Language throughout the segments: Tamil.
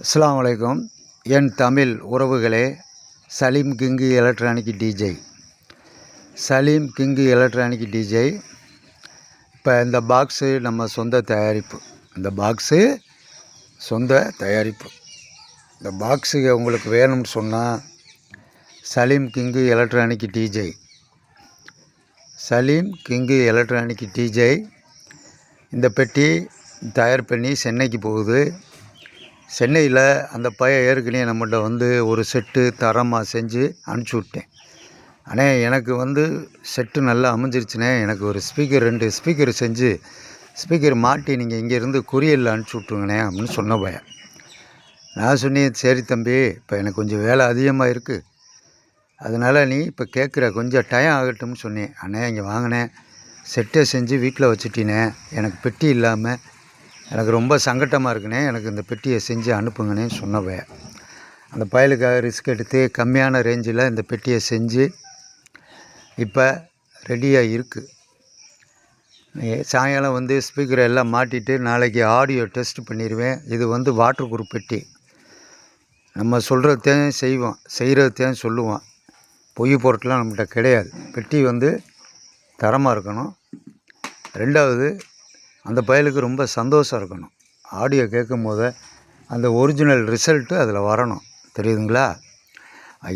அஸ்ஸலாமு அலைக்கும். என் தமிழ் உறவுகளே, Salim king electronic DJ. Salim king electronic DJ. இப்போ இந்த பாக்ஸு நம்ம சொந்த தயாரிப்பு. இந்த பாக்ஸு சொந்த தயாரிப்பு. இந்த பாக்ஸு உங்களுக்கு வேணும்னு சொன்னால் Salim king electronic DJ. Salim king electronic DJ. இந்த பெட்டி தயார் பண்ணி சென்னைக்கு போகுது. சென்னையில் அந்த பையன் ஏற்கனவே நம்மகிட்ட ஒரு செட்டு தரமாக செஞ்சு அனுப்பிச்சி விட்டேன். ஆனால் எனக்கு செட்டு நல்லா அமைஞ்சிருச்சுனே. எனக்கு ஒரு ஸ்பீக்கர் 2 ஸ்பீக்கர் செஞ்சு ஸ்பீக்கர் மாட்டி நீங்கள் இங்கேருந்து கொரியரில் அனுப்பிச்சி விட்ருங்கண்ணே அப்படின்னு சொன்ன பையன். நான் சொன்னேன், சரி தம்பி, இப்போ எனக்கு கொஞ்சம் வேலை அதிகமாக இருக்குது, அதனால் நீ இப்போ கேட்குற கொஞ்சம் டைம் ஆகட்டும்னு சொன்னேன். அண்ணே இங்கே வாங்கினேன், செட்டை செஞ்சு வீட்டில் வச்சுட்டினே, எனக்கு பெட்டி இல்லாமல் எனக்கு ரொம்ப சங்கட்டமாக இருக்குண்ணே, எனக்கு இந்த பெட்டியை செஞ்சு அனுப்புங்கண்ணே சொன்ன பையன். அந்த பயலுக்காக ரிஸ்க் எடுத்து கம்மியான ரேஞ்சில் இந்த பெட்டியை செஞ்சு இப்போ ரெடியாக இருக்குது. சாயங்காலம் ஸ்பீக்கரை எல்லாம் மாட்டிட்டு நாளைக்கு ஆடியோ டெஸ்ட் பண்ணிடுவேன். இது வாட்டர் ப்ரூஃப் பெட்டி. நம்ம சொல்கிறதையும் செய்வோம், செய்கிறதையும் சொல்லுவோம். பொய் பொருட்கள்லாம் நம்மகிட்ட கிடையாது. பெட்டி தரமாக இருக்கணும். ரெண்டாவது, அந்த பயலுக்கு ரொம்ப சந்தோஷம் இருக்கணும். ஆடியோ கேட்கும் போது அந்த ஒரிஜினல் ரிசல்ட்டு அதில் வரணும், தெரியுதுங்களா?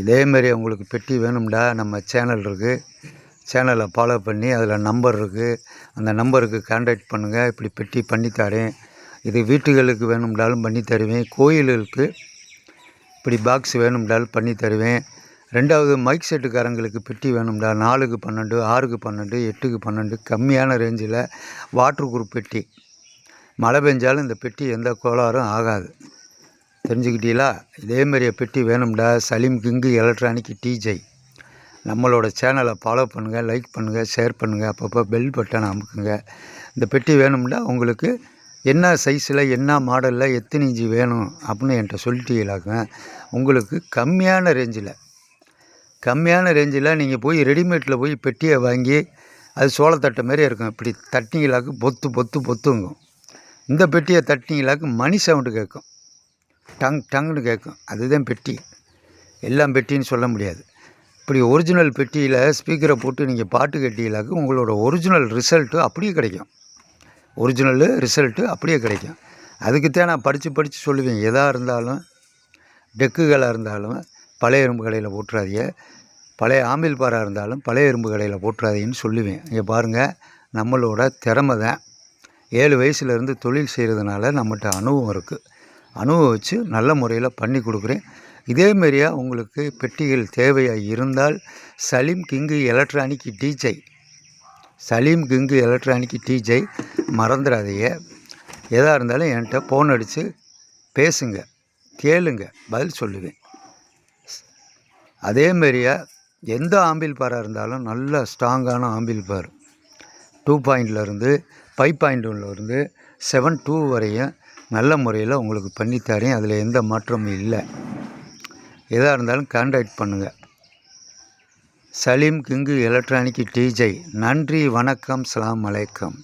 இதேமாரி உங்களுக்கு பெட்டி வேணும்டா, நம்ம சேனல் இருக்குது, சேனலை ஃபாலோ பண்ணி அதில் நம்பர் இருக்குது, அந்த நம்பருக்கு கான்டாக்ட் பண்ணுங்கள். இப்படி பெட்டி பண்ணித்தரேன். இது வீட்டுகளுக்கு வேணும்னாலும் பண்ணி தருவேன், கோயில்களுக்கு இப்படி பாக்ஸ் வேணும்னாலும் பண்ணி தருவேன். ரெண்டாவது, மைக் செட்டுக்காரங்களுக்கு பெட்டி வேணும்டா, 4க்கு 12, 6க்கு 12, 8க்கு 12 கம்மியான ரேஞ்சில் வாட்டர் ப்ரூஃப் பெட்டி. மழை பெஞ்சாலும் இந்த பெட்டி எந்த கோளாறும் ஆகாது, தெரிஞ்சுக்கிட்டீங்களா? இதேமாரியே பெட்டி வேணும்டா, சலீம் கிங்கு எலக்ட்ரானிக் டிஜே. நம்மளோட சேனலை ஃபாலோ பண்ணுங்கள், லைக் பண்ணுங்கள், ஷேர் பண்ணுங்கள், அப்பப்போ பெல் பட்டனை அமுக்குங்க. இந்த பெட்டி வேணும்டா, உங்களுக்கு என்ன சைஸில் என்ன மாடலில் எத்தனை இன்ச்சு வேணும் அப்படின்னு என்கிட்ட சொல்லிட்டீங்களாங்க, உங்களுக்கு கம்மியான ரேஞ்சில் நீங்கள் போய் ரெடிமேட்டில் போய் பெட்டியை வாங்கி அது சோளத்தட்டை மாரி இருக்கும். இப்படி தட்டிங்களாக்கு பொத்துங்கும். இந்த பெட்டியை தட்டிங்களாக்கு மணி சவுண்டு கேட்கும், டங்குன்னு கேட்கும். அதுதான் பெட்டி. எல்லாம் பெட்டின்னு சொல்ல முடியாது. இப்படி ஒரிஜினல் பெட்டியில் ஸ்பீக்கரை போட்டு நீங்கள் பாட்டு கேட்டீங்களாக்கு உங்களோட ஒரிஜினல் ரிசல்ட்டு அப்படியே கிடைக்கும். அதுக்குத்தான் நான் படித்து சொல்லுவேன். எதாக இருந்தாலும், டெக்குகளாக இருந்தாலும் பழைய இரும்பு கடையில் போட்டுறாதீங்க, பழைய ஆம்பில் பாராக இருந்தாலும் பழைய இரும்பு கடையில் போட்டுறாதீங்கன்னு சொல்லுவேன். இங்கே பாருங்கள், நம்மளோட திறமை தான். 7 வயசுலேருந்து தொழில் செய்கிறதுனால நம்மகிட்ட அனுபவம் இருக்குது. அனுபவம் வச்சு நல்ல முறையில் பண்ணி கொடுக்குறேன். இதேமாரியா உங்களுக்கு பெட்டிகள் தேவையாக இருந்தால் Salim king electronic DJ. Salim king electronic DJ மறந்துடாதீங்க. எதாக இருந்தாலும் என்கிட்ட ஃபோன் அடித்து பேசுங்க, கேளுங்க, பதில் சொல்லுவேன். அதேமாரியா எந்த ஆம்பில் பாராக இருந்தாலும் நல்ல ஸ்ட்ராங்கான ஆம்பில் பார், 2.0 5.1 7.2 வரையும் நல்ல முறையில் உங்களுக்கு பண்ணித்தரேன். அதில் எந்த மாற்றமும் இல்லை. எதாக இருந்தாலும் கான்டாக்ட் பண்ணுங்கள். Salim king electronic DJ. நன்றி, வணக்கம், அஸ்ஸலாமு அலைக்கும்.